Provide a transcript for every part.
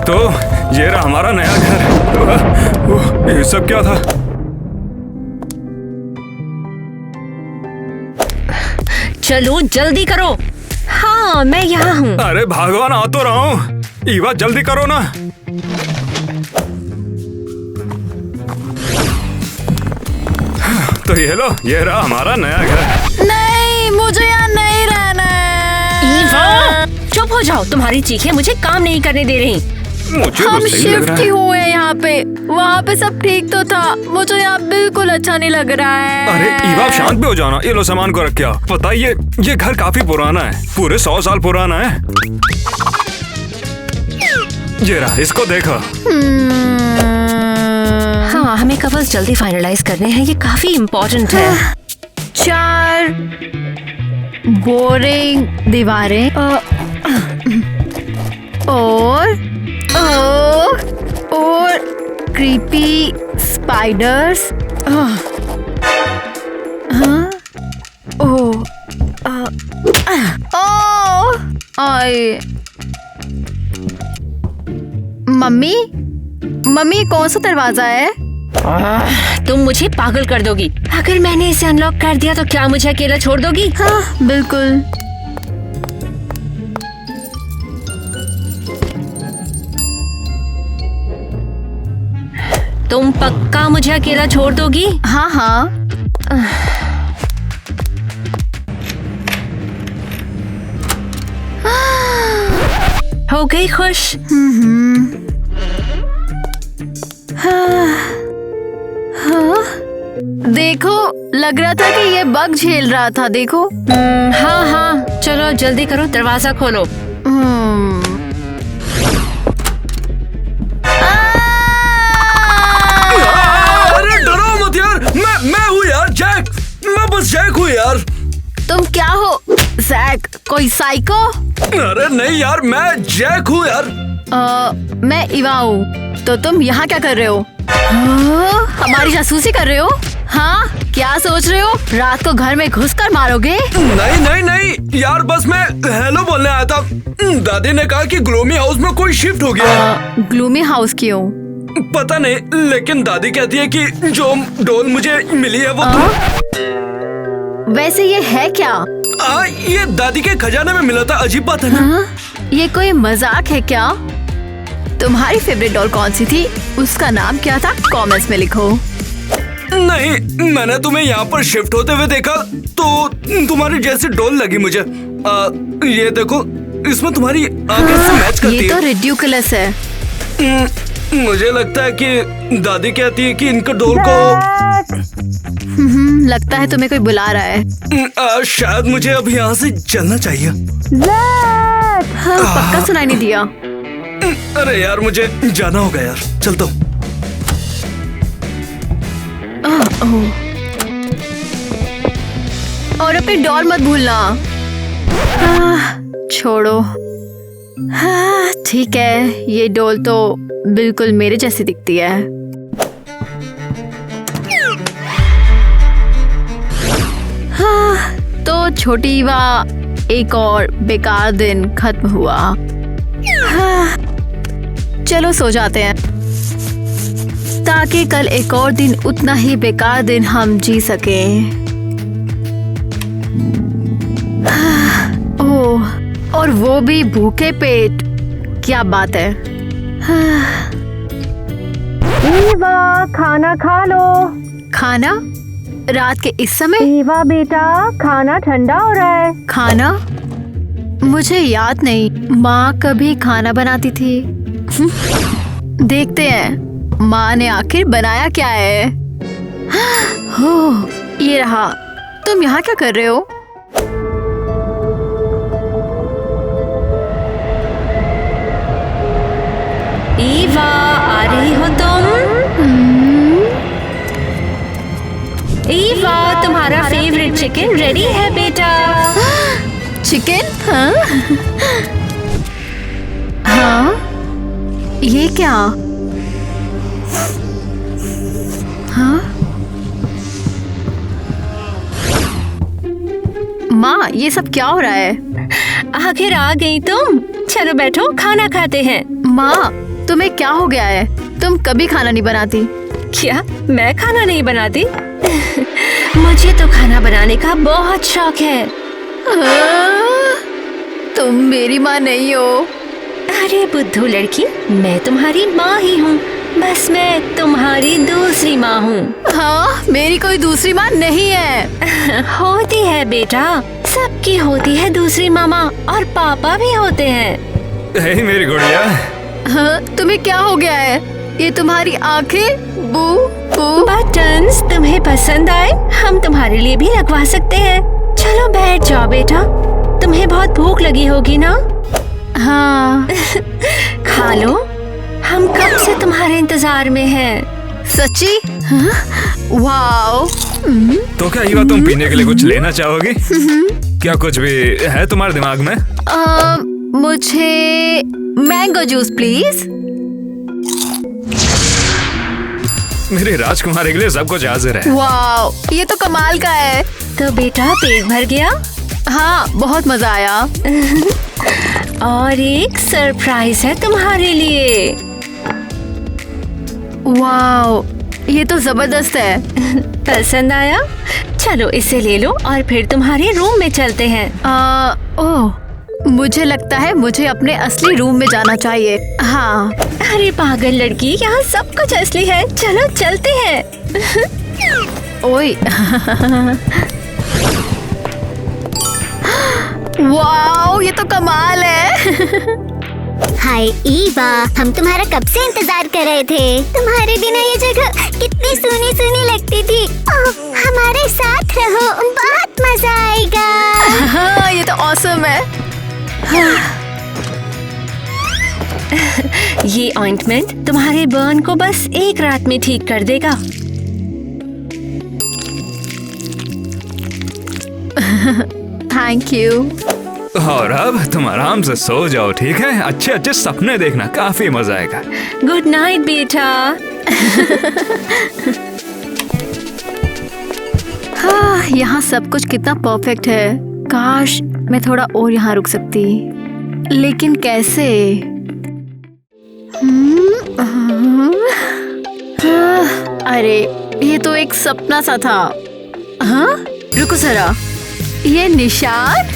तो ये रहा हमारा नया घर। ये सब क्या था? चलो जल्दी करो। हाँ मैं यहाँ हूँ। अरे भगवान, आ तो रहा हूँ। ईवा जल्दी करो ना। तो ये लो, ये रहा हमारा नया घर। नहीं, मुझे यहाँ नहीं रहना है। ईवा चुप हो जाओ, तुम्हारी चीखें मुझे काम नहीं करने दे रही। मुझे हम तो सही लग शिफ्ट रहा ही है। हुए यहाँ पे, वहाँ पे सब ठीक तो था, मुझे यहाँ बिल्कुल अच्छा नहीं लग रहा है। अरे ईवा, शांत भी हो जाना। ये लो सामान को रख के आओ। पता है ये घर काफी पुराना है, पूरे 100 साल पुराना है। ये रहा, इसको देखो। हाँ हमें कवर्स जल्दी फाइनलाइज करने हैं, ये काफी इम्पोर्टेंट है। 4 बोरिंग दीवारें और क्रीपी स्पाइडर्स। आए। मम्मी मम्मी, कौन सा दरवाजा है? तुम मुझे पागल कर दोगी। अगर मैंने इसे अनलॉक कर दिया तो क्या मुझे अकेला छोड़ दोगी? हाँ बिल्कुल। तुम पक्का मुझे अकेला छोड़ दोगी? हाँ हाँ। हो गई खुश? देखो, लग रहा था कि ये बग झेल रहा था। देखो। हाँ हाँ चलो जल्दी करो, दरवाजा खोलो। अरे डरो मत यार, मैं हूँ यार, जैक। मैं बस जैक हूँ यार। तुम क्या हो जैक, कोई साइको? अरे नहीं यार, मैं जैक हूँ यार। मैं इवा हूँ। तो तुम यहाँ क्या कर रहे हो? हमारी जासूसी कर रहे हो? हाँ, क्या सोच रहे हो? रात को घर में घुसकर मारोगे? नहीं नहीं नहीं यार, बस मैं हेलो बोलने आया था। दादी ने कहा कि ग्लोमी हाउस में कोई शिफ्ट हो गया। ग्लूमी हाउस क्यों? पता नहीं, लेकिन दादी कहती है कि जो डॉल मुझे मिली है वो वैसे ये है क्या? ये दादी के खजाने में मिला था। अजीब बात है ना? ये कोई मजाक है क्या? तुम्हारी फेवरेट डॉल कौन सी थी? उसका नाम क्या था? कमेंट्स में लिखो। नहीं, मैंने तुम्हें यहाँ पर शिफ्ट होते हुए देखा तो तुम्हारी जैसी डॉल लगी मुझे। ये देखो, इसमें तुम्हारी आंखें से मैच करती ये तो रिड्यूकुलस है। मुझे लगता है कि दादी कहती है कि इनका डॉल को लगता है तुम्हें कोई बुला रहा है। शायद मुझे अब यहाँ से चलना चाहिए। हाँ, पक्का सुनाई नहीं दिया। अरे यार, मुझे जाना होगा यार, चलता हूँ। और अपनी डॉल मत भूलना। छोड़ो। हाँ ठीक है, ये डॉल तो बिल्कुल मेरे जैसी दिखती है। हाँ, तो छोटी ईवा, एक और बेकार दिन खत्म हुआ। हाँ, चलो सो जाते हैं ताकि कल एक और दिन उतना ही बेकार दिन हम जी सकें। हाँ, ओह, और वो भी भूखे पेट। क्या बात है। हाँ। ईवा, खाना खा लो। खाना? रात के इस समय? ईवा बेटा, खाना ठंडा हो रहा है। खाना? मुझे याद नहीं माँ कभी खाना बनाती थी। देखते हैं माँ ने आखिर बनाया क्या है। हो, ये रहा। तुम यहाँ क्या कर रहे हो? ईवा, आ रही हो तुम? ईवा, तुम्हारा फेवरेट चिकन रेडी है बेटा। चिकन? हाँ? हाँ? ये क्या? हाँ? माँ, ये सब क्या हो रहा है? आखिर आ गई तुम। चलो बैठो, खाना खाते हैं। माँ, तुम्हें क्या हो गया है? तुम कभी खाना नहीं बनाती। क्या मैं खाना नहीं बनाती? मुझे तो खाना बनाने का बहुत शौक है। तुम मेरी माँ नहीं हो। अरे बुद्धू लड़की, मैं तुम्हारी माँ ही हूँ। बस मैं तुम्हारी दूसरी माँ हूँ। हाँ, मेरी कोई दूसरी माँ नहीं है। होती है बेटा, सबकी होती है दूसरी मामा, और पापा भी होते हैं। हे मेरी गुड़िया। हाँ, तुम्हें क्या हो गया है? ये तुम्हारी आंखें? बू बू। बटन्स तुम्हें पसंद आए? हम तुम्हारे लिए भी लगवा सकते हैं। चलो बैठ जाओ बेटा, तुम्हें बहुत भूख लगी होगी ना? हाँ। खा लो, हम कब से तुम्हारे इंतजार में हैं। सच्ची? हाँ? वाओ। तो क्या ईवा, तुम पीने के लिए कुछ लेना चाहोगी? क्या कुछ भी है तुम्हारे दिमाग में? मुझे मैंगो जूस प्लीज। मेरी राजकुमारी के लिए सब कुछ हाजिर है। वाओ, ये तो कमाल का है। तो बेटा पेट भर गया? हाँ, बहुत मजा आया। और एक सरप्राइज है तुम्हारे लिए। वाओ, ये तो जबरदस्त है। पसंद आया? चलो इसे ले लो और फिर तुम्हारे रूम में चलते हैं। ओह, मुझे लगता है मुझे अपने असली रूम में जाना चाहिए। हाँ। अरे पागल लड़की, यहाँ सब कुछ असली है। चलो चलते हैं। ओए। वाओ, ये तो कमाल है। हाय ईवा, हम तुम्हारा कब से इंतजार कर रहे थे। तुम्हारे बिना ये जगह कितनी सूनी सूनी लगती थी। ओह, हमारे साथ रहो, बहुत मजा आएगा। हाँ, ये तो ऑसम है। ये ऑइंटमेंट तुम्हारे बर्न को बस एक रात में ठीक कर देगा। Thank you. और अब तुम आराम से सो जाओ, ठीक है? अच्छे अच्छे सपने देखना, काफी मजा आएगा। गुड नाइट बेटा। हाँ, यहाँ सब कुछ कितना परफेक्ट है। काश मैं थोड़ा और यहाँ रुक सकती, लेकिन कैसे? अरे, ये तो एक सपना सा था। हाँ, रुको जरा, ये निशान,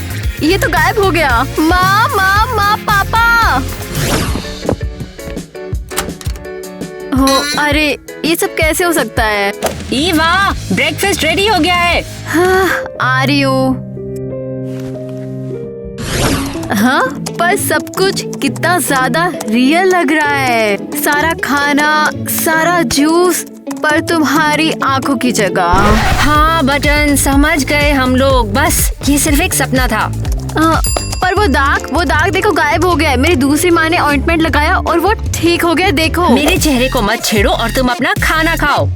ये तो गायब हो गया। माँ माँ माँ, पापा। हो, अरे ये सब कैसे हो सकता है? ईवा, ब्रेकफास्ट रेडी हो गया है। हाँ, आ रही हूँ। हाँ, पर सब कुछ कितना ज्यादा रियल लग रहा है। सारा खाना, सारा जूस, पर तुम्हारी आंखों की जगह। हाँ बटन, समझ गए हम लोग। बस ये सिर्फ एक सपना था। पर वो दाग देखो, गायब हो गया है। मेरी दूसरी माँ ने ऑइंटमेंट लगाया और वो ठीक हो गया, देखो। मेरे चेहरे को मत छेड़ो और तुम अपना खाना खाओ।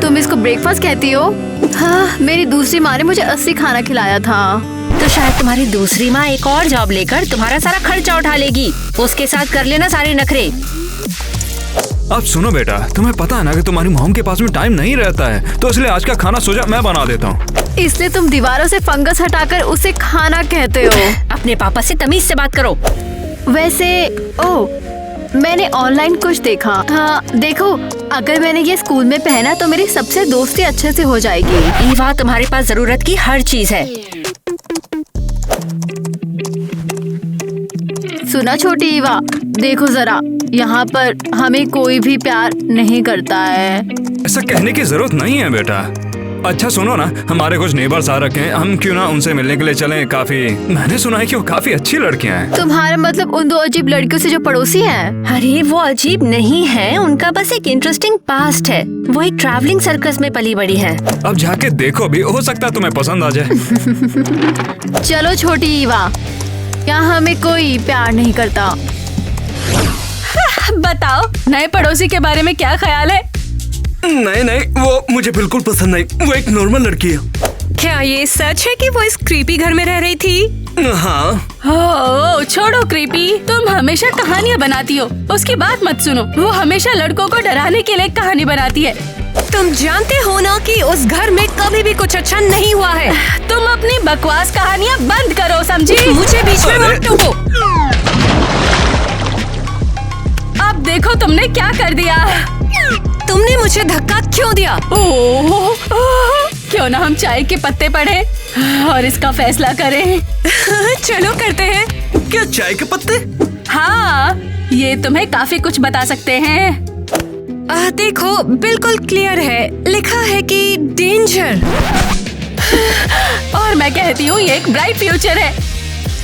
तुम इसको ब्रेकफास्ट कहती हो? हाँ, मेरी दूसरी माँ ने मुझे असली खाना खिलाया था। तो शायद तुम्हारी दूसरी माँ एक और जॉब लेकर तुम्हारा सारा खर्चा उठा लेगी। उसके साथ कर लेना सारे नखरे। अब सुनो बेटा, तुम्हें पता है ना कि तुम्हारी मॉम के पास में टाइम नहीं रहता है, तो इसलिए आज का खाना सोचा मैं बना देता हूँ। इसलिए तुम दीवारों से फंगस हटाकर उसे खाना कहते हो? अपने पापा से तमीज से बात करो। वैसे मैंने ऑनलाइन कुछ देखा। हाँ, देखो, अगर मैंने ये स्कूल में पहना तो मेरी सबसे दोस्ती अच्छे से हो जाएगी। ईवा, तुम्हारे पास जरूरत की हर चीज है। सुना छोटी ईवा, देखो जरा, यहाँ पर हमें कोई भी प्यार नहीं करता है। ऐसा कहने की जरूरत नहीं है बेटा। अच्छा सुनो ना, हमारे कुछ नेबर्स आ रखे हैं, हम क्यों ना उनसे मिलने के लिए चलें? काफी, मैंने सुना है कि वो काफी अच्छी लड़कियां हैं। तुम्हारा मतलब उन दो अजीब लड़कियों से जो पड़ोसी हैं? अरे वो अजीब नहीं है, उनका बस एक इंटरेस्टिंग पास्ट है। वो एक ट्रैवलिंग सर्कस में पली बड़ी है। अब जाके देखो भी, हो सकता है तुम्हें पसंद आ जाए। चलो छोटी ईवा, यहाँ हमें कोई प्यार नहीं करता। बताओ, नए पड़ोसी के बारे में क्या ख्याल है? नहीं, वो मुझे बिल्कुल पसंद नहीं। वो एक नॉर्मल लड़की है। क्या ये सच है कि वो इस क्रीपी घर में रह रही थी? हाँ। ओह, छोड़ो क्रीपी, तुम हमेशा कहानियाँ बनाती हो। उसकी बात मत सुनो, वो हमेशा लड़कों को डराने के लिए कहानी बनाती है। तुम जानते हो ना कि उस घर में कभी भी कुछ अच्छा नहीं हुआ है। तुम अपनी बकवास कहानियाँ बंद करो, समझी? मुझे बीच में मत टोको। अब देखो तुमने क्या कर दिया। तुमने मुझे धक्का क्यों दिया? ओह, क्यों ना हम चाय के पत्ते पढ़े और इसका फैसला करें। चलो करते हैं। क्या चाय के पत्ते? हाँ, ये तुम्हें काफी कुछ बता सकते हैं। देखो बिल्कुल क्लियर है, लिखा है कि डेंजर। और मैं कहती हूँ ये एक ब्राइट फ्यूचर है।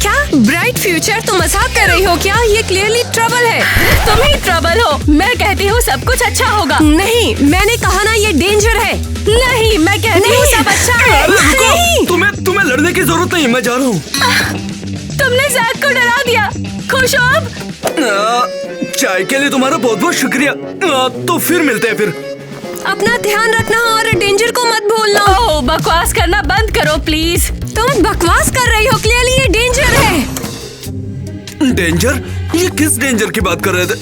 क्या ब्राइट फ्यूचर? तुम मजाक कर रही हो क्या? ये क्लियरली ट्रबल है। तुम ही ट्रबल हो। मैं कहती हूँ सब कुछ अच्छा होगा। नहीं, मैंने कहा ना ये डेंजर है। नहीं, मैं कहती हूँ सब अच्छा है। अरे रुको, तुम्हें लड़ने की जरूरत नहीं, मैं जा रहा हूँ। तुमने जैक को डरा दिया। खुश हो अब? चाय के लिए तुम्हारा बहुत बहुत शुक्रिया। तो फिर मिलते हैं फिर। अपना ध्यान रखना और डेंजर को मत भूलना। ओह, बकवास करना बंद करो प्लीज। तुम बकवास कर रही हो, क्लियरली ये डेंजर है। डेंजर? ये किस डेंजर की बात कर रहे थे?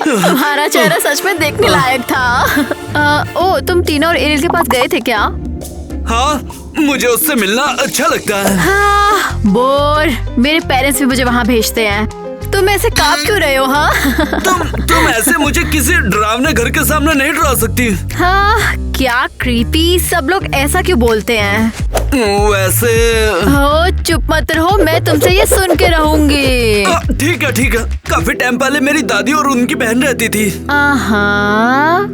तुम्हारा चेहरा सच में देखने लायक था। ओ, तुम टीना और एरियल के पास गए थे क्या? हाँ, मुझे उससे मिलना अच्छा लगता है। हाँ, बोर। मेरे पेरेंट्स भी मुझे वहाँ भेजते हैं। तुम ऐसे कांप क्यों रहे हो? हाँ, तुम ऐसे मुझे किसी डरावने घर के सामने नहीं डरा सकती। हाँ, क्या क्रीपी। सब लोग ऐसा क्यों बोलते हैं? वैसे हो, चुप मत रहो, मैं तुमसे ये सुन के रहूंगी। ठीक है। काफी टाइम पहले मेरी दादी और उनकी बहन रहती थी।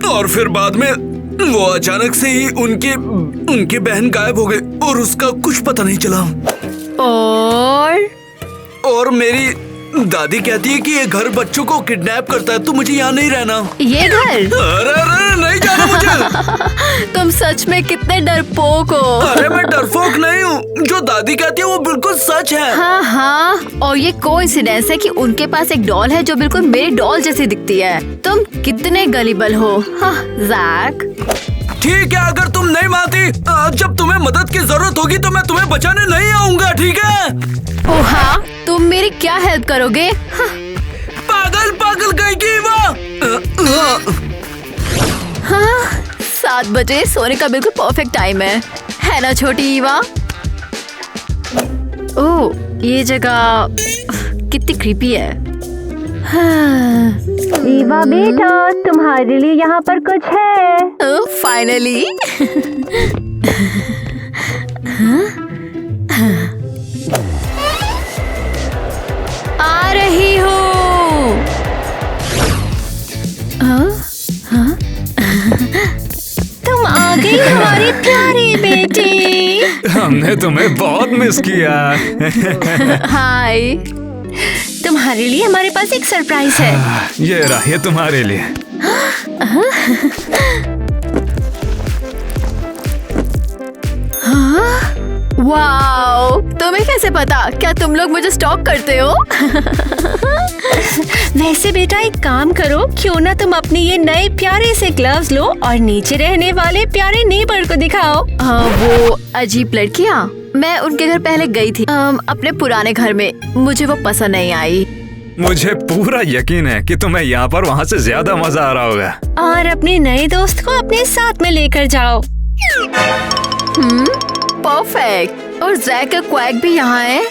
और फिर बाद में वो अचानक से ही उनकी बहन गायब हो गई और उसका कुछ पता नहीं चला। और मेरी दादी कहती है कि ये घर बच्चों को किडनैप करता है, तो मुझे यहाँ नहीं रहना। ये घर? अरे नहीं जाना मुझे। तुम सच में कितने डरपोक हो। अरे मैं डरपोक नहीं हूँ, जो दादी कहती है वो बिल्कुल सच है। हाँ, और ये कोइंसिडेंस है कि उनके पास एक डॉल है जो बिल्कुल मेरी डॉल जैसी दिखती है। तुम कितने गलीबल हो। हाँ, जैक। ठीक है, अगर तुम नहीं मानती, जब तुम्हें मदद की जरूरत होगी तो मैं तुम्हें बचाने नहीं आऊंगा, ठीक है? ओह हाँ, तुम मेरी क्या हेल्प करोगे? हाँ। पागल कहीं की वो। हाँ, 7 बजे सोने का बिल्कुल परफेक्ट टाइम है ना छोटी ईवा? ओह, ये जगह कितनी क्रीपी है। हाँ। ईवा बेटा, तुम्हारे लिए यहाँ पर कुछ है। फाइनली। आ रही हूँ। तुम आ गई हमारी प्यारी बेटी। हमने तुम्हें बहुत मिस किया। हाय। तुम्हारे लिए हमारे पास एक सरप्राइज है। ये रहा, ये तुम्हारे लिए। वाओ, तुम्हें कैसे पता? क्या तुम लोग मुझे स्टॉक करते हो? वैसे बेटा एक काम करो, क्यों ना तुम अपने ये नए प्यारे से ग्लव्स लो और नीचे रहने वाले प्यारे नेबर को दिखाओ। वो अजीब लड़कियाँ, मैं उनके घर पहले गई थी, अपने पुराने घर में। मुझे वो पसंद नहीं आई। मुझे पूरा यकीन है कि तुम्हें यहाँ पर वहाँ से ज्यादा मजा आ रहा होगा। और अपने नए दोस्त को अपने साथ में लेकर जाओ। परफेक्ट। और जैक का क्वैक भी यहाँ है।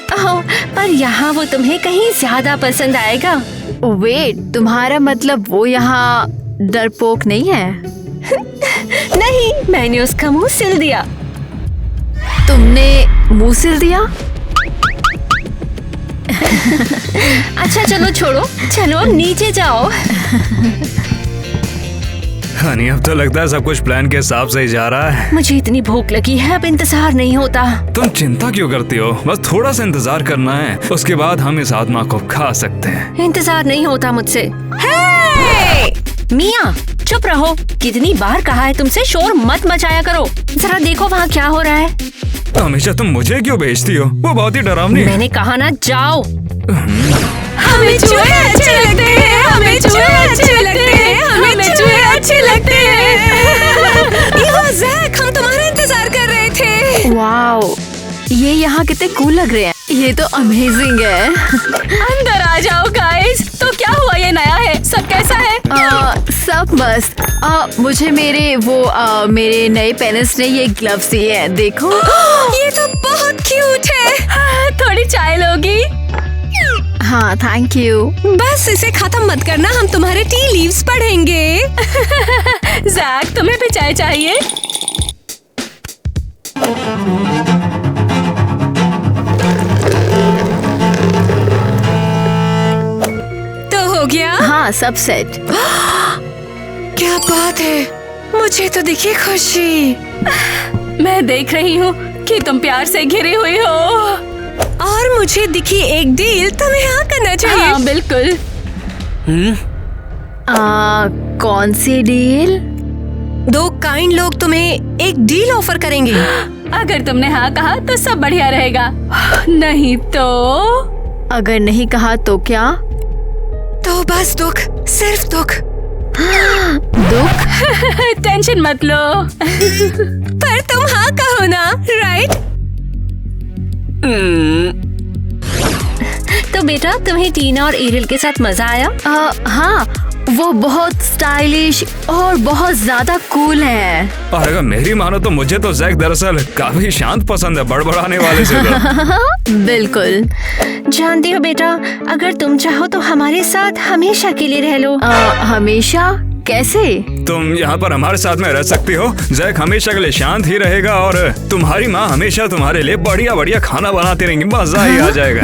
पर यहाँ वो तुम्हें कहीं ज्यादा पसंद आएगा। वेट, तुम्हारा मतलब वो यहाँ डरपोक नहीं है? नहीं, मैंने उसका मुंह सिल दिया। तुमने मुंह सिल दिया? अच्छा चलो छोड़ो, चलो अब नीचे जाओ। हनी, अब तो लगता है सब कुछ प्लान के हिसाब से ही जा रहा है। मुझे इतनी भूख लगी है, अब इंतजार नहीं होता। तुम चिंता क्यों करती हो? बस थोड़ा सा इंतजार करना है, उसके बाद हम इस आत्मा को खा सकते हैं। इंतजार नहीं होता मुझसे। मिया, चुप रहो। कितनी बार कहा है तुमसे शोर मत मचाया करो। जरा देखो वहाँ क्या हो रहा है। हमेशा तुम मुझे क्यों भेजती हो? वो बहुत ही डरावनी है। मैंने कहा ना जाओ। हमें चूहे अच्छे लगते हैं, हमें चूहे अच्छे लगते हैं, हमें चूहे अच्छे लगते हैं। ईवा, जैक, हम तुम्हारा इंतजार कर रहे थे। वाओ, ये यहाँ कितने कूल लग रहे हैं। ये तो अमेजिंग है। अंदर आ जाओ गाइस। तो क्या हुआ, ये नया है, सब कैसा है? सब मस्त। मुझे मेरे नए पेरेंट्स ने ये ग्लव्स दिए हैं, देखो। ये तो बहुत क्यूट है। थोड़ी चाय लोगी? हाँ थैंक यू। बस इसे खत्म मत करना, हम तुम्हारे टी लीव्स पढ़ेंगे। जैक, तुम्हें भी चाय चाहिए? तो हो गया? हाँ सब सेट। क्या बात है, मुझे तो दिखी खुशी। मैं देख रही हूँ कि तुम प्यार से घिरी हुई हो, और मुझे दिखी एक डील, तुम्हें हाँ करना चाहिए। हाँ बिल्कुल। कौन सी डील? 2 काइंड लोग तुम्हें एक डील ऑफर करेंगे। अगर तुमने हाँ कहा तो सब बढ़िया रहेगा, नहीं तो अगर नहीं कहा तो क्या? तो बस दुख, सिर्फ दुख। दुख? टेंशन मत लो। पर तुम हाँ कहो ना, राइट? तो बेटा, तुम्हें टीना और एरियल के साथ मजा आया? हाँ, वो बहुत स्टाइलिश और बहुत ज्यादा कूल है। और अगर मेरी मानो तो मुझे तो जैक दरअसल काफी शांत पसंद है, बड़बड़ाने वाले से तो। बिल्कुल। जानती हो बेटा, अगर तुम चाहो तो हमारे साथ हमेशा के लिए रह लो। हमेशा? कैसे? तुम यहाँ पर हमारे साथ में रह सकती हो। जैक हमेशा के लिए शांत ही रहेगा और तुम्हारी माँ हमेशा तुम्हारे लिए बढ़िया बढ़िया खाना बनाती रहेंगी, मजा ही आ जाएगा।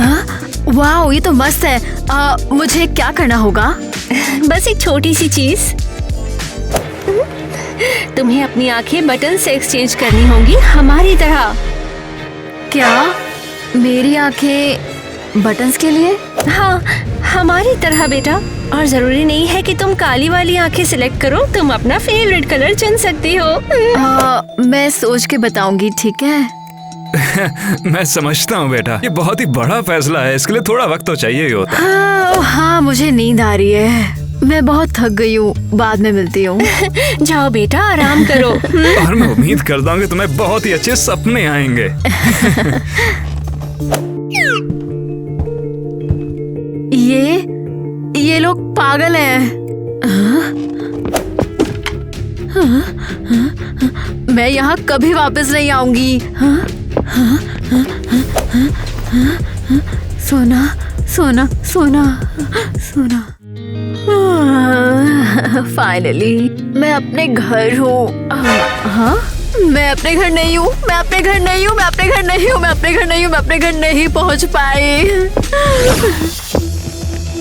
वाओ, ये तो मस्त है। मुझे क्या करना होगा? बस एक छोटी सी चीज, तुम्हें अपनी आंखें बटन से एक्सचेंज करनी होंगी हमारी तरह। क्या मेरी आंखें बटन्स के लिए? हाँ, हमारी तरह बेटा। और जरूरी नहीं है कि तुम काली वाली आंखें सिलेक्ट करो, तुम अपना फेवरेट कलर चुन सकती हो। मैं सोच के बताऊंगी, ठीक है? मैं समझता हूँ बेटा, ये बहुत ही बड़ा फैसला है, इसके लिए थोड़ा वक्त तो चाहिए ही होता है। हाँ, मुझे नींद आ रही है, मैं बहुत थक गई हूँ, बाद में मिलती हूँ। जाओ बेटा, आराम करो। और मैं उम्मीद करता हूँ कि तुम्हें बहुत ही अच्छे सपने आएंगे। ये लोग पागल हैं। मैं यहाँ कभी वापस नहीं आऊंगी। सोना सोना सोना सोना। फाइनली मैं अपने घर हूँ। हाँ, मैं अपने घर नहीं हूँ, मैं अपने घर नहीं हूँ, मैं अपने घर नहीं हूँ, मैं अपने घर नहीं हूँ, मैं अपने घर नहीं पहुँच पाई।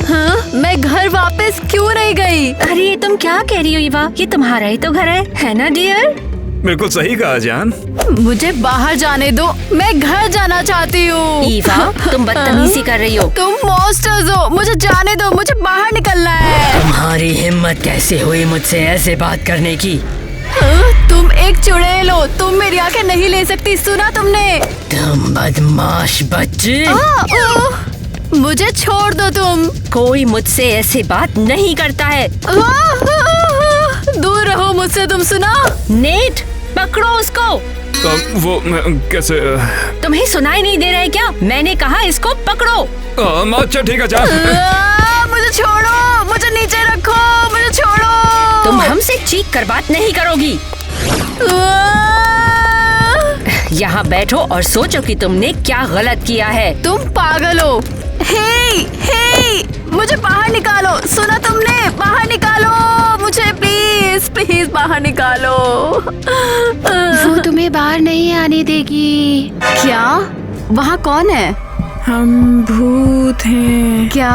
हाँ, मैं घर वापस क्यों नहीं गई? अरे तुम क्या कह रही हो ईवा? ये तुम्हारा ही तो घर है ना डियर? बिल्कुल सही कहा जान। मुझे बाहर जाने दो, मैं घर जाना चाहती हूँ। ईवा, तुम बदतमीजी कर रही हो। तुम मॉन्स्टर्स हो, मुझे जाने दो, मुझे बाहर निकलना है। तुम्हारी हिम्मत कैसे हुई मुझसे ऐसे बात करने की? तुम एक चुड़ैल हो, तुम मेरी आंखें नहीं ले सकती, सुना तुमने? तुम बदमाश बच्चे। मुझे छोड़ दो तुम। कोई मुझसे ऐसे बात नहीं करता है। दूर रहो मुझसे, तुम सुना? नेट, पकड़ो उसको। वो कैसे? तुम्हें सुनाई नहीं दे रहा है क्या? मैंने कहा इसको पकड़ो। अच्छा ठीक है जान। मुझे छोड़ो, मुझे नीचे रखो, मुझे छोड़ो। तुम हमसे चीख कर बात नहीं करोगी। यहाँ बैठो और सोचो कि तुमने क्या गलत किया है। तुम पागल हो। हे, मुझे बाहर निकालो, सुना तुमने? बाहर निकालो मुझे, प्लीज प्लीज बाहर निकालो। वो तुम्हें बाहर नहीं आने देगी। क्या? वहाँ कौन है? हम भूत हैं। क्या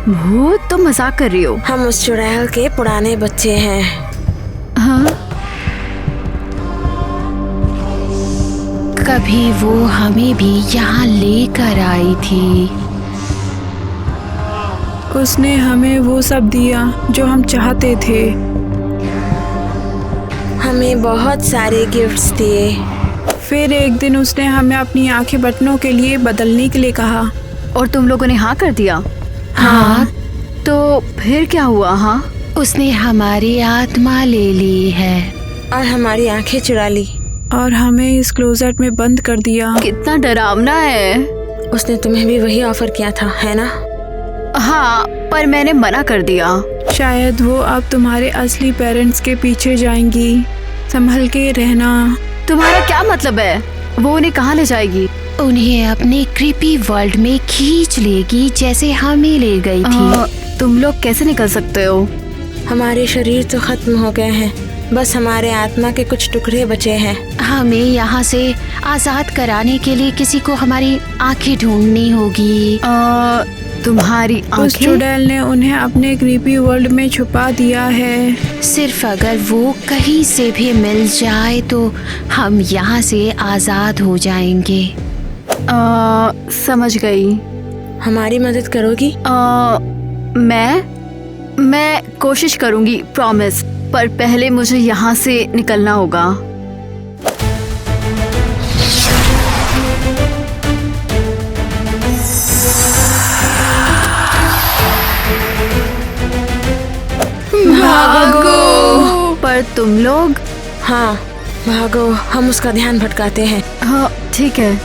भूत? तुम मजाक कर रही हो? हम उस चुड़ैल के पुराने बच्चे हैं। हाँ? कभी वो हमें भी यहाँ लेकर आई थी। उसने हमें वो सब दिया जो हम चाहते थे। हमें बहुत सारे गिफ्ट्स दिए। फिर एक दिन उसने हमें अपनी आंखें बटनों के लिए बदलने के लिए कहा। और तुम लोगों ने हाँ कर दिया? हाँ। तो फिर क्या हुआ? हाँ, उसने हमारी आत्मा ले ली है और हमारी आंखें चुरा ली और हमें इस क्लोजेट में बंद कर दिया। कितना डरावना है। उसने तुम्हें भी वही ऑफर किया था, है ना? हाँ, पर मैंने मना कर दिया। शायद वो अब तुम्हारे असली पेरेंट्स के पीछे जाएंगी। संभल के रहना। तुम्हारा क्या मतलब है? वो उन्हें कहाँ ले जाएगी? उन्हें अपने क्रीपी वर्ल्ड में खींच लेगी, जैसे हमें ले गई थी। तुम लोग कैसे निकल सकते हो? हमारे शरीर तो खत्म हो गए हैं, बस हमारे आत्मा के कुछ टुकड़े बचे हैं। हमें यहाँ से आजाद कराने के लिए किसी को हमारी आंखें ढूंढनी होगी। तुम्हारी उस आंखें? चुड़ैल ने उन्हें अपने क्रीपी वर्ल्ड में छुपा दिया है। सिर्फ अगर वो कहीं से भी मिल जाए तो हम यहाँ से आजाद हो जाएंगे। समझ गई। हमारी मदद करोगी? मैं कोशिश करूंगी, प्रॉमिस। पर पहले मुझे यहाँ से निकलना होगा। भागो! पर तुम लोग? हाँ, भागो, हम उसका ध्यान भटकाते हैं। हाँ, ठीक है।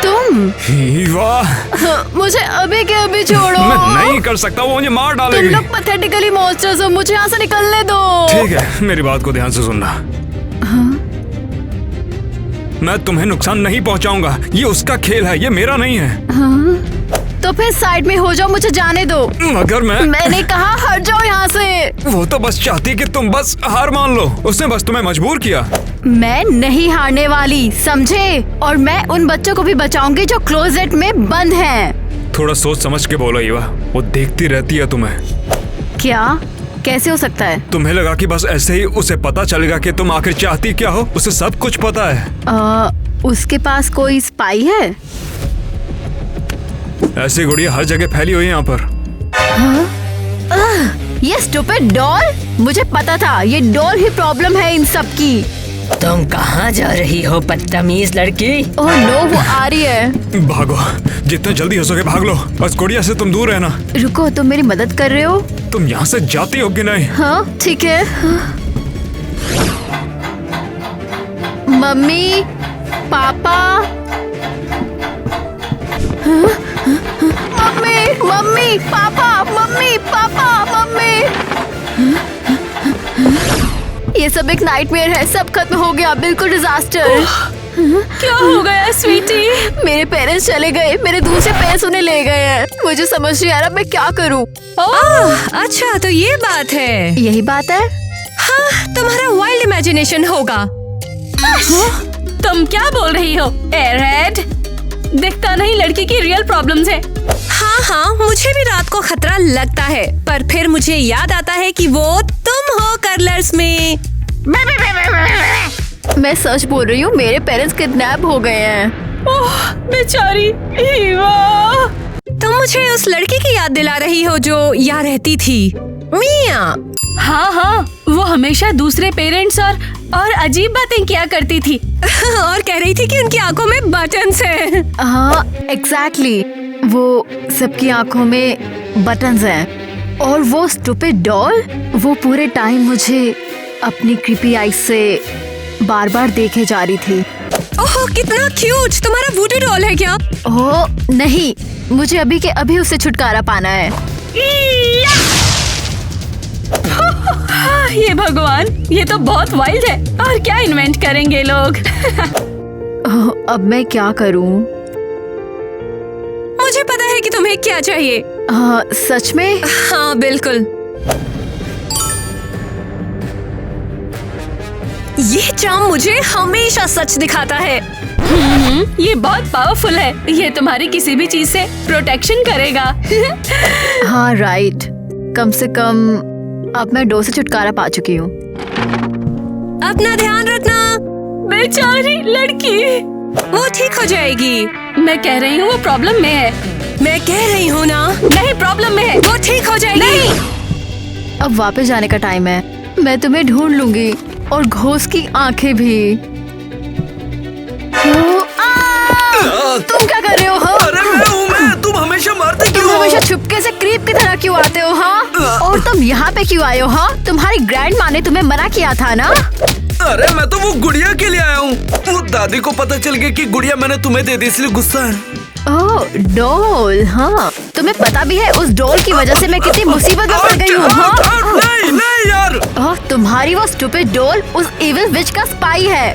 तुम? वाह, मुझे अभी के अभी छोड़ो। मैं नहीं कर सकता, वो मुझे मार तुम डालेगी। लोग पैथेटिकली मॉन्स्टर्स हो, मुझे यहाँ से निकलने दो। ठीक है, मेरी बात को ध्यान से सुनना। मैं तुम्हें नुकसान नहीं पहुंचाऊंगा। ये उसका खेल है, ये मेरा नहीं है। तो फिर साइड में हो जाओ, मुझे जाने दो। मगर मैंने कहा हट जाओ यहाँ से। वो तो बस चाहती कि तुम बस हार मान लो। उसने बस तुम्हें मजबूर किया। मैं नहीं हारने वाली, समझे? और मैं उन बच्चों को भी बचाऊंगी जो क्लोजेट में बंद हैं। थोड़ा सोच समझ के बोलो ईवा, वो देखती रहती है तुम्हें। क्या? कैसे हो सकता है? तुम्हें लगा कि बस ऐसे ही उसे पता चलेगा कि तुम आखिर चाहती क्या हो? उसे सब कुछ पता है। उसके पास कोई स्पाई है? ऐसी गुड़िया हर जगह फैली हुई है यहाँ पर। ये स्टूपिड डॉल! मुझे पता था ये डॉल ही प्रॉब्लम है इन सब की। तुम कहाँ जा रही हो बदतमीज लड़की? ओह नो, वो आ रही है। भागो, जितना जल्दी हो सके भाग लो। बस गुड़िया से तुम दूर रहना। रुको, तुम मेरी मदद कर रहे हो? तुम यहाँ से जाती हो कि नहीं? हाँ, ठीक है। मम्मी, पापा। मम्मी, पापा, मम्मी। ये सब एक नाइटमेयर है, सब खत्म हो गया, बिल्कुल डिजास्टर। क्या हो गया स्वीटी? मेरे पेरेंट्स चले गए, मेरे दूसरे पेरेंट्स उन्हें ले गए हैं। मुझे समझ नहीं आ रहा मैं क्या करूं। अच्छा, तो ये बात है। यही बात है। हाँ, तुम्हारा वाइल्ड इमेजिनेशन होगा। तुम क्या बोल रही हो एयरहेड? दिखता नहीं लड़की की रियल प्रॉब्लम्स है। हाँ, मुझे भी रात को खतरा लगता है, पर फिर मुझे याद आता है कि वो तुम हो कर्लर्स में। मैं सच बोल रही हूँ, मेरे पेरेंट्स किडनैप हो गए हैं। ओह बेचारी ईवा। तुम मुझे उस लड़की की याद दिला रही हो जो यहाँ रहती थी, मिया। हाँ, वो हमेशा दूसरे पेरेंट्स और अजीब बातें किया करती थी और कह रही थी कि उनकी आंखों में बटन्स हैं। हाँ, एग्जैक्टली। वो सबकी आंखों में बटन्स हैं। और वो स्टूपिड डॉल, वो पूरे टाइम मुझे अपनी क्रीपी आईज से बार बार देखे जा रही थी। ओह कितना क्यूट! तुम्हारा वुडू डॉल है क्या? ओह नहीं, मुझे अभी के अभी उससे छुटकारा पाना है। ये भगवान, ये तो बहुत वाइल्ड है। और क्या इन्वेंट करेंगे लोग। अब मैं क्या करूं? मुझे पता है कि तुम्हें क्या चाहिए। सच में? हाँ बिल्कुल। ये चार्म मुझे हमेशा सच दिखाता है। ये बहुत पावरफुल है। ये तुम्हारी किसी भी चीज से प्रोटेक्शन करेगा। हाँ राइट। कम से कम अब मैं डो से छुटकारा पा चुकी हूँ। अपना ध्यान रखना। बेचारी लड़की, वो ठीक हो जाएगी। मैं कह रही हूँ वो प्रॉब्लम में है। मैं कह रही हूँ ना, नहीं प्रॉब्लम में है, वो ठीक हो जाएगी। नहीं। अब वापस जाने का टाइम है। मैं तुम्हें ढूंढ लूंगी और घोष की आंखें भी। तुम क्या कर रहे हो? अरे मैं तुम हमेशा मारते क्यों तुम हो? हमेशा छुपके से क्रीप की तरह क्यों आते हो? हाँ, और तुम यहाँ पे क्यों आए हो? हाँ, तुम्हारी ग्रैंड माँ ने तुम्हें मना किया था ना। अरे मैं तो वो गुड़िया के लिए आया हूँ। वो दादी को पता चल गया कि गुड़िया मैंने तुम्हें दे दी, इसलिए गुस्सा है। ओह डॉल, हाँ तुम्हें पता भी है उस डॉल की वजह से मैं कितनी मुसीबत में पड़ गई हूँ। हाँ? नहीं यार। तुम्हारी वो स्टूपिड डॉल उस इविल विच का स्पाई है।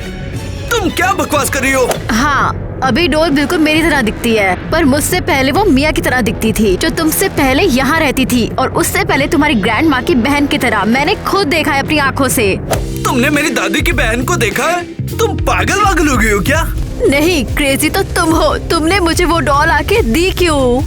तुम क्या बकवास कर रही हो? हाँ, अभी डॉल बिल्कुल मेरी तरह दिखती है, पर मुझसे पहले वो मिया की तरह दिखती थी, जो तुमसे पहले यहाँ रहती थी, और उससे पहले तुम्हारी ग्रैंड माँ की बहन की तरह। मैंने खुद देखा है अपनी आँखों से। तुमने मेरी दादी की बहन को देखा है? तुम पागल हो गई हो क्या? नहीं, क्रेजी तो तुम हो। तुमने मुझे वो डॉल आके दी क्यों?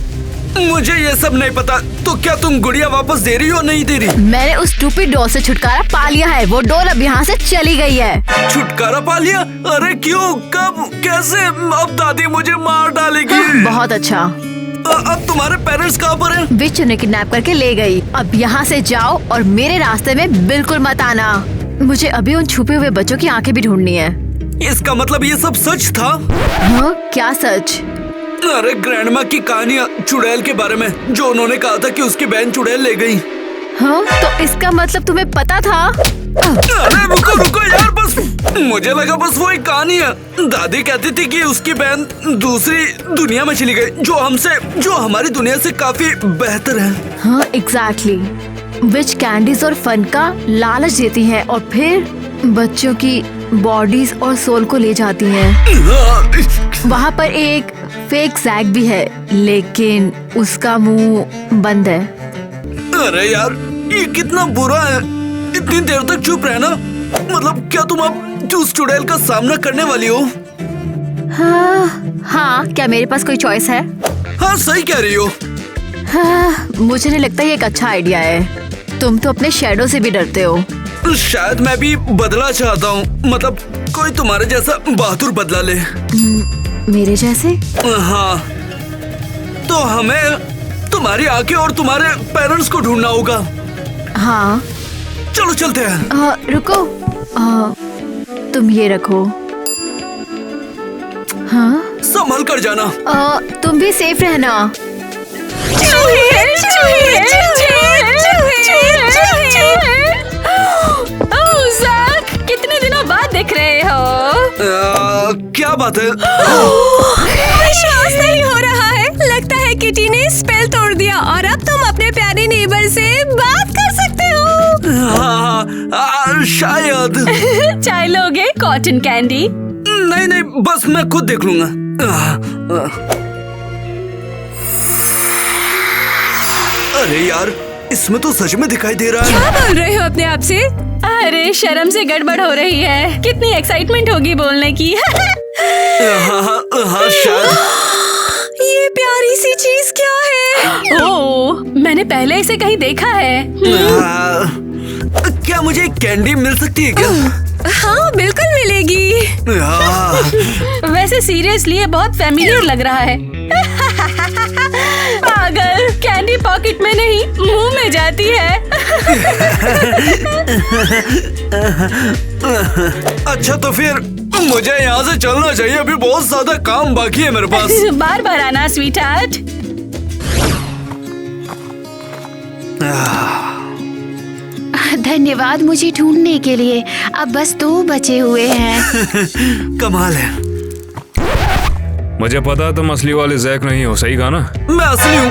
मुझे ये सब नहीं पता। तो क्या तुम गुड़िया वापस दे रही हो, नहीं दे रही? मैंने उस स्टूपिड डॉल से छुटकारा पा लिया है। वो डॉल अब यहाँ से चली गई है। छुटकारा पा लिया? अरे क्यों, कब, कैसे? अब दादी मुझे मार डालेगी। बहुत अच्छा। अब तुम्हारे पेरेंट्स कहाँ पर हैं? विच उन्हें किडनैप करके ले गई। अब यहाँ से जाओ और मेरे रास्ते में बिल्कुल मत आना। मुझे अभी उन छुपे हुए बच्चों की आंखें भी ढूंढनी है। इसका मतलब ये सब सच था? हाँ, क्या सच? अरे ग्रैंडमा की कहानियाँ चुड़ैल के बारे में, जो उन्होंने कहा था कि उसकी बहन चुड़ैल ले गई। हाँ, तो इसका मतलब तुम्हें पता था? अरे रुको यार, बस मुझे लगा बस वो एक कहानी है। दादी कहती थी कि उसकी बहन दूसरी दुनिया में चली गई, जो हमारी दुनिया से काफी बेहतर है। हाँ एग्जैक्टली। विच कैंडीज और फन का लालच देती हैं और फिर बच्चों की बॉडीज और सोल को ले जाती हैं। वहाँ पर एक फेक जैक भी है, लेकिन उसका मुंह बंद है। अरे यार, ये कितना बुरा है। इतनी देर तक चुप रहना, मतलब क्या तुम अब उस चुड़ैल का सामना करने वाली हो? हाँ, क्या मेरे पास कोई चॉइस है? हाँ सही कह रही हो। हाँ, मुझे नहीं लगता ये एक अच्छा आइडिया है। तुम तो अपने शैडो से भी डरते हो। शायद मैं भी बदला चाहता हूँ, मतलब कोई तुम्हारे जैसा बहादुर बदला ले। मेरे जैसे? हाँ, तो हमें तुम्हारी आंखें और तुम्हारे पेरेंट्स को ढूंढना होगा। हाँ चलो चलते हैं। रुको, तुम ये रखो। हाँ, संभल कर जाना। तुम भी सेफ रहना। कितने दिनों बाद दिख रहे हो? क्या बात है? विश्वास नहीं हो रहा है। लगता है किटी ने स्पेल तोड़ दिया और अब तुम अपने प्यारे नेबर से बात कर सकते हो। हाँ, शायद। चाय लोगे? Cotton candy? नहीं, बस मैं खुद देख लूंगा। अरे यार, इसमें तो सच में दिखाई दे रहा है। क्या बोल रहे हो अपने आप से? अरे शर्म से गड़बड़ हो रही है। कितनी एक्साइटमेंट होगी बोलने की। हाँ शायद। ये प्यारी सी चीज क्या है? ओह, मैंने पहले इसे कहीं देखा है। क्या मुझे कैंडी मिल सकती है क्या? हाँ बिल्कुल मिलेगी। वैसे सीरियसली ये बहुत फैमिलियर लग रहा है। पागल, कैंडी पॉकेट में नहीं मुंह में जाती है। अच्छा तो फिर मुझे यहाँ से चलना चाहिए, अभी बहुत ज्यादा काम बाकी है मेरे पास। बार बार आना स्वीट हार्ट। धन्यवाद मुझे ढूंढने के लिए। अब बस 2 बचे हुए हैं। कमाल है। मुझे पता तुम असली वाले जैक नहीं हो, सही कहा ना? मैं असली हूँ।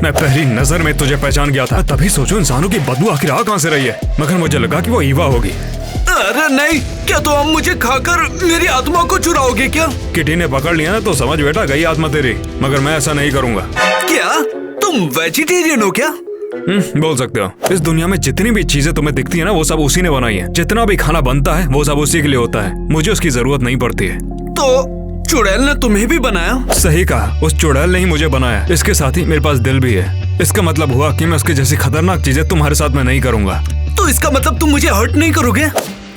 मैं पहली नजर में तुझे पहचान गया था, तभी सोचो इंसानों की बदबू आखिर आ कहाँ से रही है, मगर मुझे लगा कि वो ईवा होगी। अरे नहीं, क्या तो अब मुझे खाकर मेरी आत्मा को चुराओगे क्या? किटी ने पकड़ लिया ना तो समझ बेटा गई आत्मा तेरी, मगर मैं ऐसा नहीं करूँगा। क्या तुम वेजिटेरियन हो क्या? बोल सकते हो। इस दुनिया में जितनी भी चीजें तुम्हें दिखती है ना, वो सब उसी ने बनाई है। जितना भी खाना बनता है वो सब उसी के लिए होता है, मुझे उसकी जरूरत नहीं पड़ती है। तो चुड़ैल ने तुम्हें भी बनाया? सही कहा, उस चुड़ैल ने ही मुझे बनाया। इसके साथ ही मेरे पास दिल भी है। इसका मतलब हुआ कि मैं उसकी जैसी खतरनाक चीजें तुम्हारे साथ में नहीं करूंगा। तो इसका मतलब तुम मुझे हर्ट नहीं करोगे?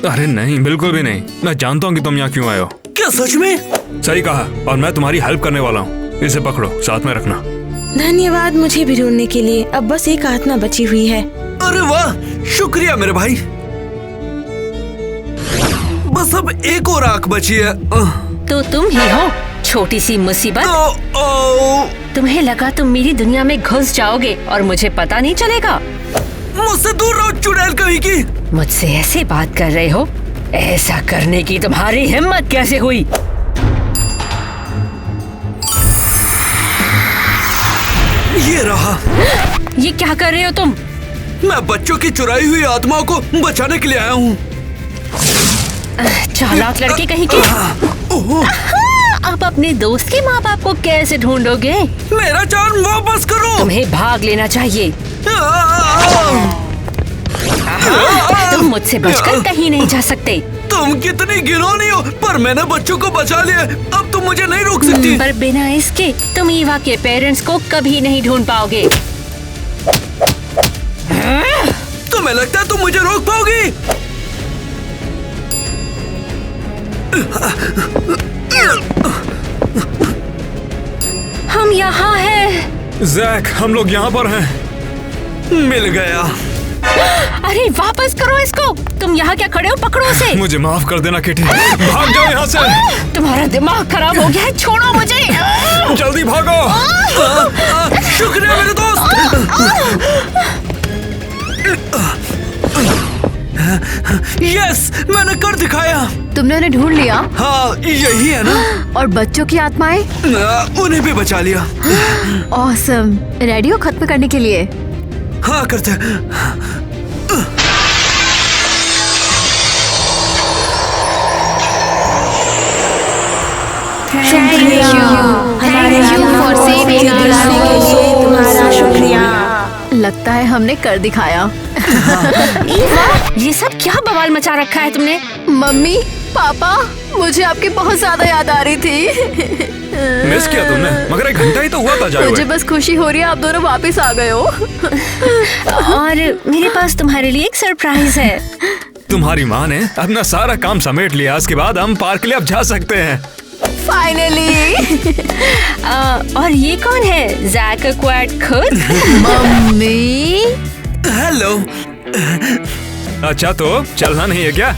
अरे नहीं, बिल्कुल भी नहीं। मैं जानता हूँ कि तुम यहाँ क्यों आए हो। क्या सच में? सही कहा, और मैं तुम्हारी हेल्प करने वाला हूँ। इसे पकड़ो, साथ में रखना। धन्यवाद मुझे भी ढूंढने के लिए। अब बस एक आत्मा बची हुई है। अरे वाह, शुक्रिया मेरे भाई। बस अब एक और आंख बची है। तो तुम ही हो छोटी सी मुसीबत। तुम्हें लगा तुम मेरी दुनिया में घुस जाओगे और मुझे पता नहीं चलेगा? मुझसे दूर रहो चुड़ैल कहीं की। मुझसे ऐसे बात कर रहे हो? ऐसा करने की तुम्हारी हिम्मत कैसे हुई? ये रहा। ये क्या कर रहे हो तुम? मैं बच्चों की चुराई हुई आत्माओं को बचाने के लिए आया हूँ। चालाक लड़के कहीं के। आप अपने दोस्त के माँ बाप को कैसे ढूंढोगे? मेरा जान वापस करो। तुम्हें भाग लेना चाहिए। तुम मुझसे बचकर कहीं नहीं जा सकते। तुम कितनी घिनौनी हो, पर मैंने बच्चों को बचा लिया। अब तुम मुझे नहीं रोक सकती। पर बिना इसके तुम ईवा के पेरेंट्स को कभी नहीं ढूंढ पाओगे। तुम्हें लगता है तुम मुझे रोक पाओगी? हम यहाँ हैं। जैक, हम लोग यहाँ पर हैं। मिल गया। अरे वापस करो इसको। तुम यहाँ क्या खड़े हो? पकड़ो उसे। मुझे माफ कर देना किटी, भाग जाओ यहाँ से। तुम्हारा दिमाग खराब हो गया है, छोड़ो मुझे। जल्दी भागो। शुक्रिया मेरे दोस्त। यस, मैंने कर दिखाया। तुमने उन्हें ढूंढ लिया? हाँ, यही है ना। और बच्चों की आत्माएं? उन्हें भी बचा लिया। ऑसम। रेडी हो खत्म करने के लिए? हाँ, करते। तुम्हारा शुक्रिया। लगता है हमने कर दिखाया। ये सब क्या बवाल मचा रखा है तुमने? मम्मी, पापा, मुझे आपकी बहुत ज्यादा याद आ रही थी। मिस किया तुमने, मगर 1 घंटा ही तो हुआ था जाए मुझे हुए। बस खुशी हो रही है आप दोनों वापस आ गए हो। और मेरे पास तुम्हारे लिए एक सरप्राइज है। तुम्हारी माँ ने अपना सारा काम समेट लिया। इसके बाद हम पार्क के लिए अब जा सकते हैं। फाइनली। और ये कौन है? जैक क्वाड खुद। मम्मी। हेलो। अच्छा, तो चलना नहीं है क्या?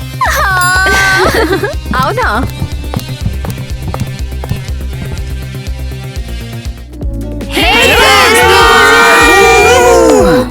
आओ ना।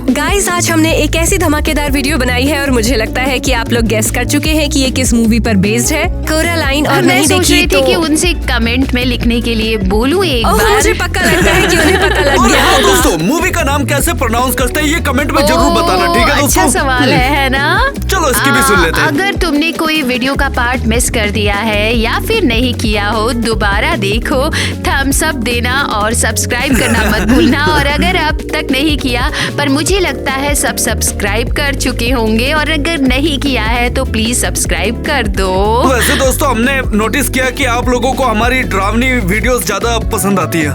गाइस, आज हमने एक ऐसी धमाकेदार वीडियो बनाई है और मुझे लगता है कि आप लोग गेस कर चुके हैं कि ये किस मूवी पर बेस्ड है। कोरालाइन। और मैं नहीं सोच देखी रही थी तो कि उनसे कमेंट में लिखने के लिए बोलूं एक बार। मुझे पक्का लगता है कि उन्हें पता लग और गया हाँ होगा। दोस्तों, मूवी का नाम कैसे प्रोनाउंस करते हैं ये कमेंट में जरूर बताना, ठीक है दोस्तों? अच्छा सवाल है ना? चलो इसकी भी सुन लेते हैं। अगर तुमने कोई वीडियो का पार्ट मिस कर दिया है या फिर नहीं किया हो, दोबारा देखो, थम्स अप देना और सब्सक्राइब करना मत भूलना। और अगर अब तक नहीं किया, पर मुझे लगता है सब सब्सक्राइब कर चुके होंगे, और अगर नहीं किया है तो प्लीज सब्सक्राइब कर दो। वैसे दोस्तों, हमने नोटिस किया कि आप लोगों को हमारी डरावनी वीडियोस ज्यादा पसंद आती है।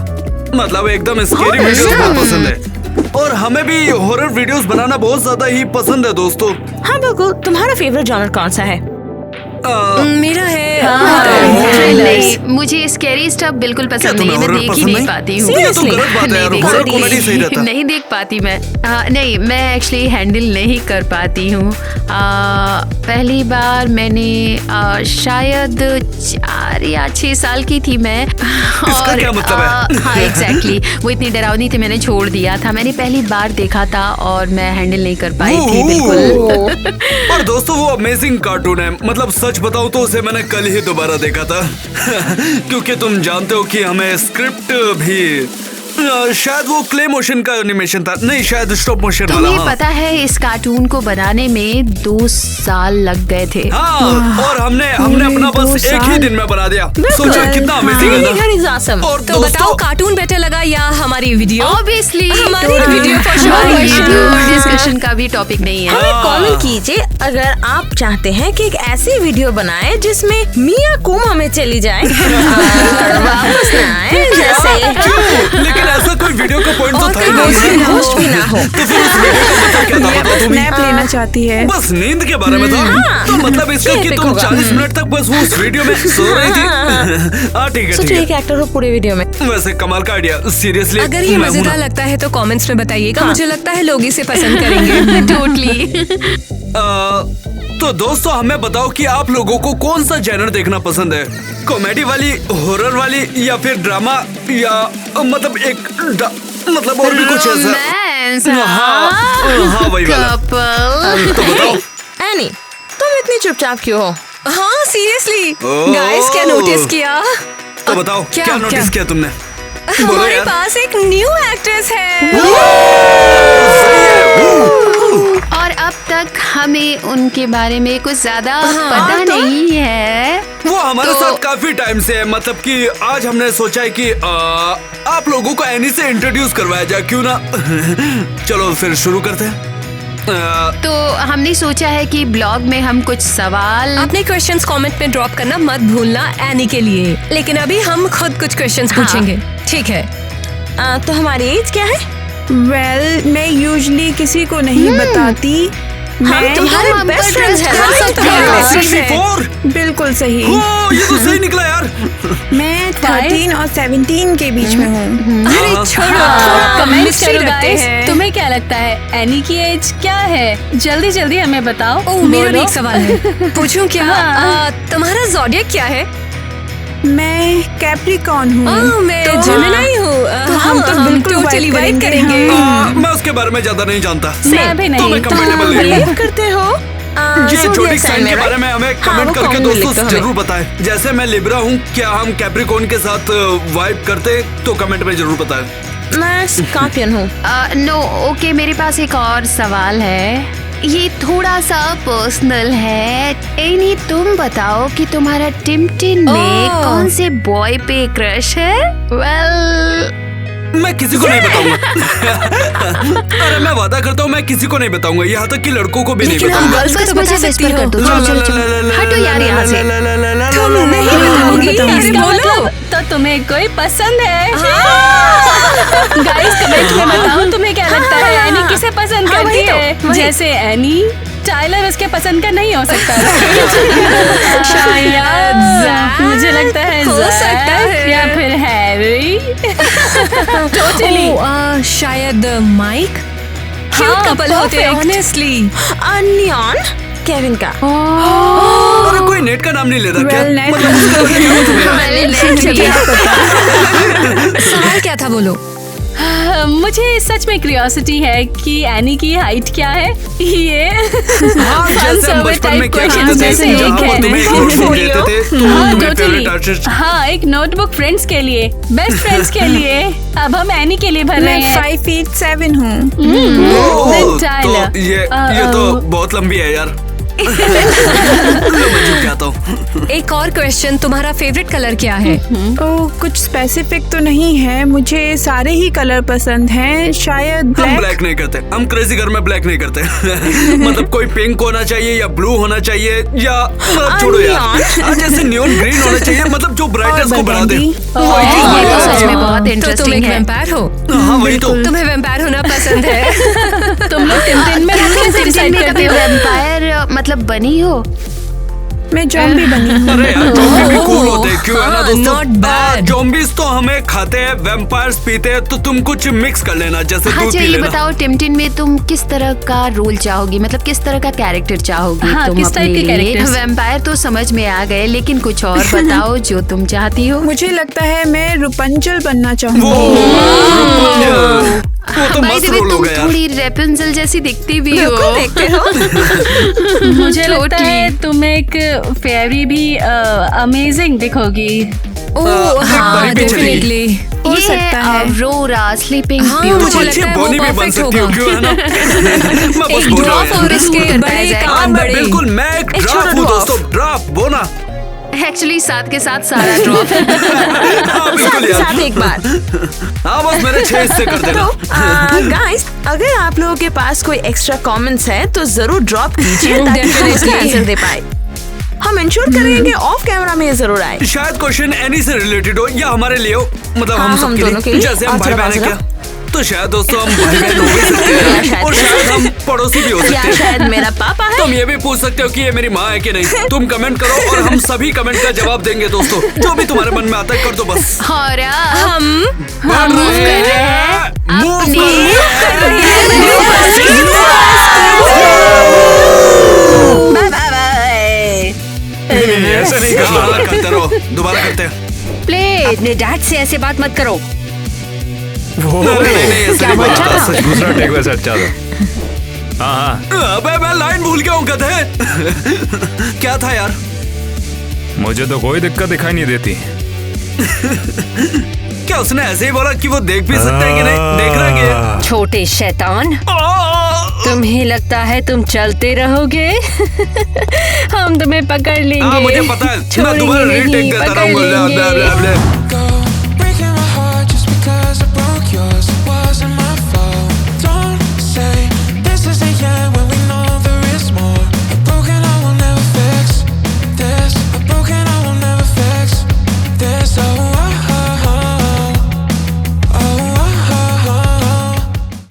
मतलब एकदम स्केरी वीडियोस बहुत पसंद है। और हमें भी हॉरर वीडियोस बनाना बहुत ज्यादा ही पसंद है दोस्तों। हाँ बिल्कुल। तुम्हारा फेवरेट जॉनर कौन सा है? मेरा है नहीं, मुझे स्कैरी स्टफ बिल्कुल पसंद नहीं है। मैं देख ही नहीं पाती हूँ। ये तो गलत बात है यार, हॉरर कॉमेडी सही रहता है। नहीं देख पाती मैं। नहीं, मैं एक्चुअली हैंडल नहीं कर पाती हूँ। पहली बार मैंने शायद 4 या 6 साल की थी मैं। इसका क्या मतलब है? हाँ एग्जैक्टली, वो इतनी डरावनी थी, मैंने छोड़ दिया था। मैंने पहली बार देखा था और मैं हैंडल नहीं कर पाई थी बिल्कुल। और दोस्तों, वो अमेजिंग कार्टून है। मतलब सच बताऊं तो उसे मैंने कल ही दोबारा देखा था। क्योंकि तुम जानते हो कि हमें स्क्रिप्ट भी शायद वो क्ले मोशन का एनिमेशन था, नहीं शायद स्टॉप मोशन वाला। तुम्हें पता है इस कार्टून को बनाने में 2 साल लग गए थे। हाँ, और हमने अपना बस एक ही दिन में बना दिया। सोचो कितना अमेजिंग है ना। और तो बताओ, कार्टून बेटर लगा या हमारी वीडियो? ऑब्वियसली हमारी वीडियो for sure। डिस्कशन का भी टॉपिक नहीं है। हमें कमेंट कीजिए अगर आप चाहते हैं कि एक ऐसी वीडियो बनाए जिसमें मिया कोमा में चली जाए और वापस ना आए, जैसे लेकिन ऐसा कोई वीडियो का पॉइंट तो था ही कोई होस्ट भी ना हो। तो फिर उस वीडियो का मतलब क्या था बताओ तुम ही? नैप लेना चाहती है। बस नींद के बारे में था। तो मतलब इसका कि तुम 40 मिनट तक बस वो उस वीडियो में सो रही थी। हाँ ठीक है, ठीक एक एक्टर हो पूरे वीडियो में। है। वैसे कमाल का आइडिया, सीरियसली। अगर ये मजेदार लगता है तो कमेंट्स में बताइएगा। मुझे लगता है लोग इसे पसंद करेंगे। टोटली। तो दोस्तों, हमें बताओ कि आप लोगों को कौन सा जैनर देखना पसंद है? कॉमेडी वाली, हॉरर वाली, या फिर ड्रामा, या मतलब मतलब और भी कुछ ऐसा? हाँ वही वाला। कपल। तो बताओ। एनी, तुम इतनी चुपचाप क्यों हो? हाँ सीरियसली ओह। गाइस, क्या नोटिस किया? तो बताओ क्या नोटिस किया तुमने? बोलो हमारे यार। पास एक न्यू एक्ट्रेस है। और अब तक हमें उनके बारे में कुछ ज्यादा पता नहीं है। वो हमारे तो- साथ काफी टाइम से है, मतलब कि आज हमने सोचा है कि आप लोगों को एनी से इंट्रोड्यूस करवाया जाए, क्यों ना? चलो फिर शुरू करते हैं। तो हमने सोचा है कि ब्लॉग में हम कुछ सवाल अपने क्वेश्चंस कमेंट में ड्रॉप करना मत भूलना एनी के लिए, लेकिन अभी हम खुद कुछ क्वेश्चंस पूछेंगे, ठीक है? तो हमारी एज क्या है? वेल, मैं यूजुअली किसी को नहीं बताती। मैं तुम्हारे हम बेस्ट पर फ्रेंड्स trust हैं, कर right? सकते हैं। हाँ, 64? बिल्कुल सही। ओह, ये तो सही निकला यार। मैं 13 और 17 के बीच में हूँ। अरे छोड़ो, थोड़ा कमेंट mystery करो रखते guys। हैं। तुम्हें क्या लगता है एनी की एज क्या है? जल्दी जल्दी हमें बताओ। ओह, मेरा भी एक सवाल है, पूछूं क्या? तुम्हारा ज़ोडिएक क्या है? मैं कैप्रिकॉर्न हूँ। मैं तो जेमिनी हूँ। तो हम तो बिल्कुल totally vibe vibe करेंगे। मैं उसके बारे में ज्यादा नहीं जानता। मैं भी नहीं। तो मैं कंफर्टेबल नहीं हूँ। बिलीव करते हो? ये zodiac जोडिक sign साइन के right? बारे में हमें हाँ, कमेंट वो करके comment में लिख दोस्तों दो जरूर बताएं। जैसे मैं लिब्रा हूँ, क्या हम कैप्रिकॉर्न के साथ वाइब करते? तो कमेंट में जरूर बताएं। मैं स्कॉर्पियन हूँ। नो ओके, मेरे पास एक और सवाल है। ये थोड़ा सा पर्सनल है। एनी, तुम बताओ कि तुम्हारा टिमटिन में कौन से बॉय पे क्रश है? वेल, मैं किसी को नहीं बताऊंगा। अरे मैं वादा करता हूँ मैं किसी को नहीं बताऊंगा, यहाँ तक कि लड़कों को भी नहीं बताऊंगा। गर्ल्स को तो बता सकती हो। कर दो। चलो चलो चलो, हटो यार यहाँ से। तुम नहीं बताओगी? अरे इसका बोलो। मतलब तो तुम्हें कोई पसंद है? गाइस कमेंट में बताओ तुम्हें क्या लगता है एनी किसे पसंद हाँ, करती वही तो, है? वही। जैसे एनी, टाइलर उसके पसंद का नहीं हो सकता। शायद मुझे लगता है हो ज़ैक सकता है। या फिर हैरी। टोटली। शायद माइक। क्यूट कपल होते हैं ऑनेस्टली। नियॉन केविन का। अरे कोई नेट का नाम नहीं लेता क्या? Well, net- मतलब उसका मतलब क्या है तुम्हें? सवाल क्या था बोलो? मुझे सच में क्यूरियोसिटी है कि एनी की हाइट क्या है? ये हाँ, जैसे हम बचपन में क्या करते थे, जैसे एक जहाँ वो है। तुम्हें एक नोटबुक देते थे, तो हाँ, तुम्हें totally। Favourite artist. हाँ, एक नोटबुक फ्रेंड्स के लिए, बेस्ट फ्रेंड्स के लिए। अब हम एनी के लिए भर रहे मैं हैं। 5 feet 7 हूँ। ओह, टाइलर। तो ये तो बहुत लंबी है यार। लो, मैं झुक जाता हूँ। एक और क्वेश्चन, तुम्हारा फेवरेट कलर क्या है? ओह, कुछ स्पेसिफिक तो नहीं है, मुझे सारे ही कलर पसंद हैं। शायद हम ब्लैक। ब्लैक नहीं करते, हम क्रेजी घर में ब्लैक नहीं करते। मतलब कोई पिंक होना चाहिए या ब्लू होना चाहिए या मतलब छोड़ो यार, जैसे नियॉन ग्रीन होना चाहिए, मतलब जो ब्राइटनेस को बढ़ा दे। ये तो सच में बहुत तो तुम इंटरेस्टिंग एक है। वैम्पायर हो? हाँ वही तो। तुम्हें वैम्पायर होना पसंद है? तुम लोग टिमटिन में कैसे डिसाइड करते हो? वैम्पायर मतलब बनी हो? मैं जॉम्बी बनी हूँ। अरे यार ज़ॉम्बी भी कूल होते हैं, क्यों है ना हाँ, not दोस्तों? bad। ज़ॉम्बीज़ तो हमें खाते हैं, वैम्पायर्स पीते हैं, तो तुम कुछ मिक्स कर लेना, जैसे दूध अच्छा पी ये लेना। बताओ टिमटिन में तुम किस तरह का रोल चाहोगी, मतलब किस तरह का कैरेक्टर चाहोगी? हाँ, तुम किस टाइप के characters? वैम्पायर तो समझ में आ गए, लेकिन कुछ और बताओ जो तुम चाहती हो। मुझे लगता है मैं रुपंचल बनना वो चाहूँगी। वो तो By मस्त the way, रोल हो तुम गया यार। थोड़ी रेपुंजल जैसी दिखती भी हो। देखते हो? मुझे लगता है तुम एक फेरी भी अमेजिंग दिखोगी। ओह हाँ, परी भी चलेगी। डेफिनेटली हो ये सकता है। अरोरा स्लीपिंग हाँ, ब्यूटी। मुझे तुम लगता अच्छी है वो बोनी भी बन perfect सकती हो, होगा। क्यों है ना? मैं बस एक बोल रहा ड्रॉप हूँ और इसके करता है बड़े जैक। हाँ, कान मैं बड़े। बिल्कुल मैं एक एक ड्राफ छोटा हूँ dwarf। दोस्तों, ड्राफ बोना। एक्चुअली साथ के साथ सारा ड्रॉप। हाँ बिल्कुल यार। साथ एक बार। हाँ बस मेरे 6 हिस्से कर देना। गाइस, अगर आप लोगों के पास कोई एक्स्ट्रा कमेंट्स है तो जरूर ड्रॉप कीजिए ताकि हम उसका आंसर दे पाए। हम इंश्योर करेंगे ऑफ कैमरा में ये जरूर आए। शायद क्वेश्चन एनी से रिलेटेड हो या हमारे लिए हो, मतलब हाँ, हम हम सबके दोनों के लिए, लिए। जैसे हम और भाई थोड़ा बहन है बाजरा। क्या, तो शायद दोस्तों हम भाई बहन हो भी सकते या हैं शायद और शायद हम पड़ोसी भी हो सकते या हैं। शायद मेरा पापा है। तुम ये भी पूछ सकते हो कि ये मेरी माँ है कि नहीं। तुम कमेंट करो और हम सभी कमेंट का जवाब देंगे दोस्तों। जो भी तुम्हारे मन में आता है कर दो बस। और हम बढ़ move रहे कर रहे हैं, हैं move अपनी- कर रहे नहीं, ऐसे नहीं हैं। करना। हाँ, करते रहो, दोबारा करते हैं। प्ले। अपने डैड से ऐसे बात मत करो। वो नहीं, नहीं, ऐसे नहीं अच्छा बोला। था? दूसरा टेक वैसे अच्छा था। हाँ हाँ, अबे मैं लाइन भूल गया हूँ, गधे। क्या था यार? मुझे तो कोई दिक्कत दिखाई नहीं देती। क्या उसने ऐसे ही बोला कि वो देख भी सकता है कि नहीं? देख रहा है कि छोटे शैतान, तुम्हें लगता है तुम चलते रहोगे? हम तुम्हें पकड़ लेंगे। मुझे पता है, मैं छोड़ेंगे दोबारा नहीं, रीटेक देता पकड़ लेंगे। रहूंगा।